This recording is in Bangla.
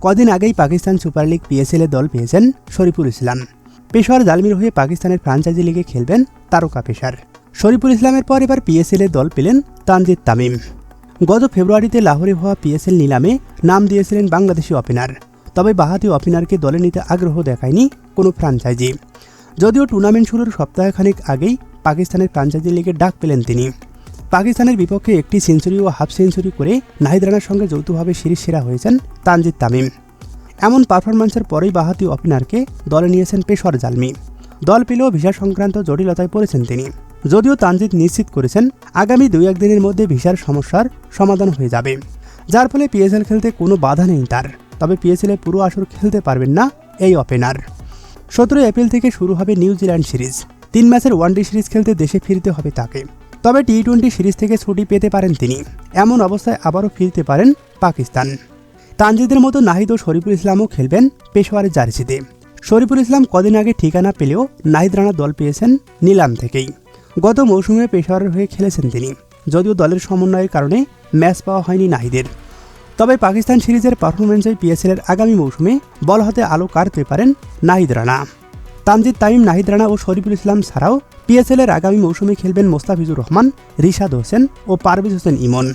কদিন আগেই পাকিস্তান সুপার লিগ পিএসএল এ দল পেয়েছেন শরীফুল ইসলাম। পেশোয়ার জালমির হয়ে পাকিস্তানের ফ্রাঞ্চাইজি লিগে খেলবেন তারকা পেসার। শরীফুল ইসলামের পর এবার পিএসএল এ দল পেলেন তানজিদ তামিম। গত ফেব্রুয়ারিতে লাহোরে হওয়া পিএসএল নিলামে নাম দিয়েছিলেন বাংলাদেশি ওপেনার। তবে বাঁহাতি ওপেনারকে দলে নিতে আগ্রহ দেখায়নি কোনো ফ্রাঞ্চাইজি। যদিও টুর্নামেন্ট শুরুর সপ্তাহখানেক আগেই পাকিস্তানের ফ্রাঞ্চাইজি লিগে ডাক পেলেন তিনি। পাকিস্তানের বিপক্ষে একটি সেঞ্চুরি ও হাফ সেঞ্চুরি করে নাহিদ রানার সঙ্গে যৌথভাবে সিরিজ সেরা হয়েছেন তানজিদ তামিম। এমন পারফরম্যান্সের পরেই বাঁহাতি ওপেনারকে দলে নিয়েছেন পেশোয়ার জালমি। দল পেলেও ভিসা সংক্রান্ত জটিলতায় পড়েছেন তিনি। যদিও তানজিদ নিশ্চিত করেছেন আগামী 2-1 দিনের মধ্যে ভিসার সমস্যার সমাধান হয়ে যাবে, যার ফলে পিএসএল খেলতে কোনো বাধা নেই তার। তবে পিএসএলে পুরো আসর খেলতে পারবেন না এই ওপেনার। 17 এপ্রিল থেকে শুরু হবে নিউজিল্যান্ড সিরিজ। 3 ম্যাচের ওয়ানডে সিরিজ খেলতে দেশে ফিরতে হবে তাকে। তবে টি-20 সিরিজ থেকে ছুটি পেতে পারেন তিনি। এমন অবস্থায় আবারও ফিরতে পারেন পাকিস্তান। তানজিদের মতো নাহিদ ও শরীফুল ইসলামও খেলবেন পেশোয়ারের জার্সিতে। শরীফুল ইসলাম কদিন আগে ঠিকানা পেলেও নাহিদ রানা দল পেয়েছেন নিলাম থেকেই। গত মৌসুমে পেশোয়ারের হয়ে খেলেছেন তিনি, যদিও দলের সমন্বয়ের কারণে ম্যাচ পাওয়া হয়নি নাহিদের। তবে পাকিস্তান সিরিজের পারফরমেন্সে পিএসএলের আগামী মৌসুমে বল হাতে আলো কাড়তে পারেন নাহিদ রানা। তানজিদ তামিম, নাহিদ রানা ও শরীফুল ইসলাম ছাড়াও পিএসএলের আগামী মৌসুমে খেলবেন মোস্তাফিজুর রহমান, রিশাদ হোসেন ও পারভেজ হোসেন ইমন।